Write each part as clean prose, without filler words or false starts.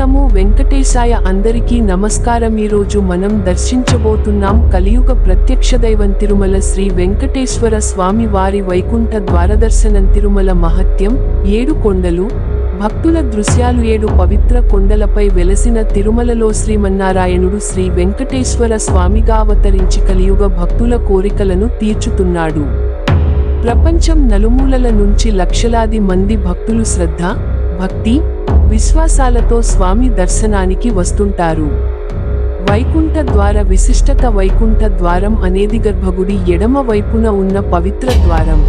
నమో వెంకటేశాయ. అందరికీ నమస్కారం. ఈరోజు మనం దర్శించబోతున్నాం కలియుగ ప్రత్యక్ష దైవం తిరుమల శ్రీ వెంకటేశ్వర స్వామి వారి వైకుంఠ ద్వారదర్శనం. తిరుమల మహత్యం. 7 కొండలు, భక్తుల దృశ్యాలు. 7 పవిత్ర కొండలపై వెలసిన తిరుమలలో శ్రీమన్నారాయణుడు శ్రీ వెంకటేశ్వర స్వామిగా అవతరించి కలియుగ భక్తుల కోరికలను తీర్చుతున్నాడు. ప్రపంచం నలుమూలల నుంచి లక్షలాది మంది భక్తులు శ్రద్ధ, భక్తి, విశ్వాసాలతో స్వామి దర్శనానికి వస్తుంటారు. వైకుంఠ ద్వార విశిష్టత. వైకుంఠ ద్వారం అనేది గర్భగుడి ఎడమ వైపున ఉన్న పవిత్ర ద్వారం.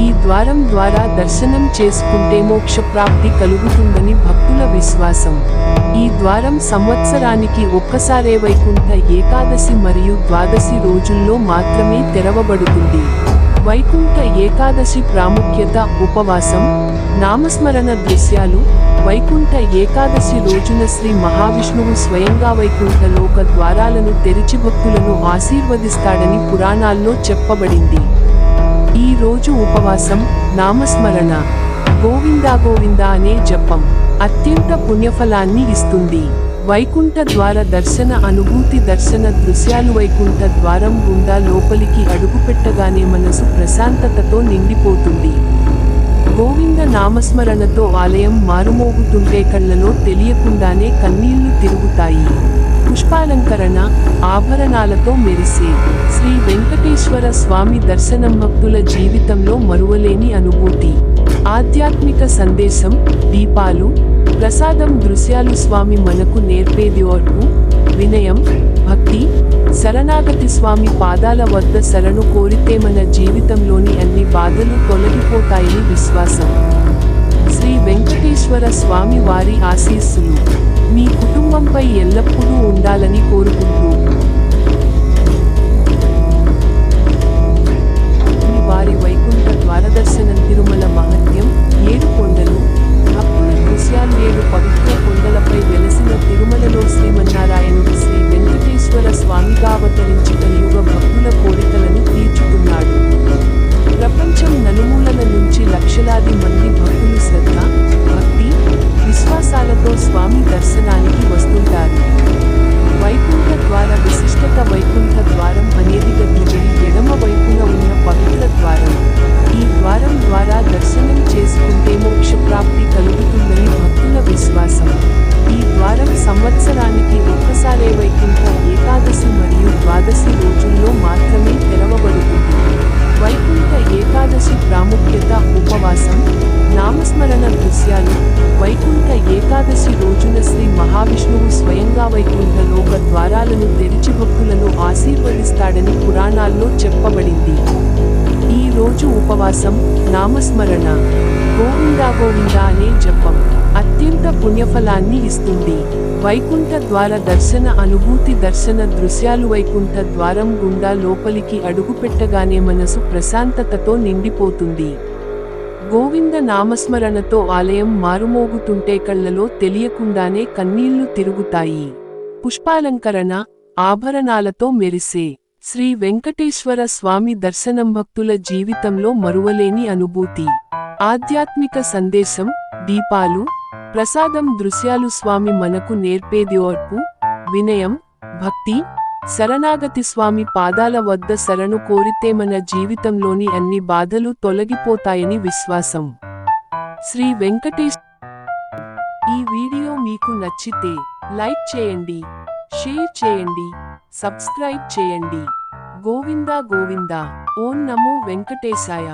ఈ ద్వారం ద్వారా దర్శనం చేసుకుంటే మోక్షప్రాప్తి కలుగుతుందని భక్తుల విశ్వాసం. ఈ ద్వారం సంవత్సరానికి ఒక్కసారే వైకుంఠ ఏకాదశి మరియు ద్వాదశి రోజుల్లో మాత్రమే తెరవబడుతుంది. వైకుంఠ ఏకాదశి ప్రాముఖ్యత. ఉపవాసం, నామస్మరణ దృశ్యాలు. వైకుంఠ ఏకాదశి రోజున శ్రీ మహావిష్ణువు స్వయంగా వైకుంఠ లోక ద్వారాలను తెరిచి భక్తులను ఆశీర్వదిస్తాడని పురాణాల్లో చెప్పబడింది. ఈ రోజు ఉపవాసం, నామస్మరణ, గోవిందా గోవిందా అనే జపం అత్యంత పుణ్యఫలాన్ని ఇస్తుంది. వైకుంఠ ద్వార దర్శన అనుభూతి. దర్శన దృశ్యాలు. వైకుంఠ ద్వారం గుండా లోపలికి అడుగుపెట్టగానే మనసు ప్రశాంతతతో నిండిపోతుంది. గోవింద నామస్మరణతో ఆలయం మారుమోగుతుంటే కళ్ళలో తెలియకుండానే కన్నీళ్లు తిరుగుతాయి. పుష్పాలంకరణ, ఆభరణాలతో మెరిసే శ్రీ వెంకటేశ్వర స్వామి దర్శనం భక్తుల జీవితంలో మరువలేని అనుభూతి. ఆధ్యాత్మిక సందేశం. దీపాలు, ప్రసాదం. దృశ్యాలు. స్వామి మనకు నేర్పేది ఓర్పు, వినయం, భక్తి, శరణాగతి. స్వామి పాదాల వద్ద శరణు కోరితే మన జీవితంలోని అన్ని బాధలు తొలగిపోతాయని విశ్వాసం. శ్రీ వెంకటేశ్వర స్వామి వారి ఆశీస్సులు మీ కుటుంబంపై ఎల్లప్పుడూ ఉండాలని కోరుకుంటూ వారి వైకుంఠ ద్వారదర్శనం. తిరుమల మహత్యం. 7 కొండలు, భక్తుల దృశ్యాలు. 7 పవిత్ర కొండలపై వెలసిన తిరుమలలో శ్రీమన్నారాయణుడు శ్రీ వెంకటేశ్వర స్వామిగా అవతరించి కలియుగ భక్తుల కోరికలను తీర్చుతున్నాడు. ప్రపంచం నలుమూలల నుంచి లక్షలాది మంది భక్తులు శ్రద్ధ, భక్తి, విశ్వాసాలతో స్వామి దర్శనానికి వస్తుంటారు. వైకుంఠ ద్వార విశిష్టత. వైకుంఠ ద్వారం అనేది గర్భగుడి ఎడమ వైపున ఉన్న పవిత్ర ద్వారం. ఈ ద్వారం ద్వారా దర్శనం చేసుకుంటే మోక్షప్రాప్తి కలుగుతుందని భక్తుల విశ్వాసం. ఈ ద్వారం సంవత్సరానికి ఒక్కసారే వైకుంఠ ఏకాదశి మరియు ద్వాదశి రోజుల్లో మాత్రమే తెరవబడుతుంది. వైకుంఠ ఏకాదశి ప్రాముఖ్యత. ఉపవాసం, నామస్మరణ దృశ్యాలు. వైకుంఠ ఏకాదశి రోజున శ్రీ మహావిష్ణువు స్వయంగా వైకుంఠ లోక ద్వారాలను తెరిచి భక్తులను ఆశీర్వదిస్తాడని పురాణాల్లో చెప్పబడింది. ఈ రోజు ఉపవాసం, నామస్మరణ, గోవిందా గోవిందా అనే జపం అత్యంత పుణ్యఫలాన్ని ఇస్తుంది. వైకుంఠ ద్వార దర్శన అనుభూతి. దర్శన దృశ్యాలు. వైకుంఠ ద్వారం గుండా లోపలికి అడుగుపెట్టగానే మనసు ప్రశాంతతతో నిండిపోతుంది. గోవింద నామస్మరణతో ఆలయం మారుమోగుతుంటే కళ్ళలో తెలియకుండానే కన్నీళ్లు తిరుగుతాయి. పుష్పాలంకరణ, ఆభరణాలతో మెరిసే శ్రీ వెంకటేశ్వర స్వామి దర్శనం భక్తుల జీవితంలో మరువలేని అనుభూతి. ఆధ్యాత్మిక సందేశం. దీపాలు, ప్రసాదం. దృశ్యాలు. స్వామి మనకు నేర్పేది ఓర్పు, వినయం, భక్తి, శరణాగతి. స్వామి పాదాల వద్ద శరణు కోరితే మన జీవితంలోని అన్ని బాధలు తొలగిపోతాయని విశ్వాసం. శ్రీ వెంకటేశ్. ఈ వీడియో మీకు నచ్చితే లైక్ చేయండి, షేర్ చేయండి, సబ్స్క్రైబ్ చేయండి. గోవిందా గోవిందా. ఓం నమో వెంకటేశాయ.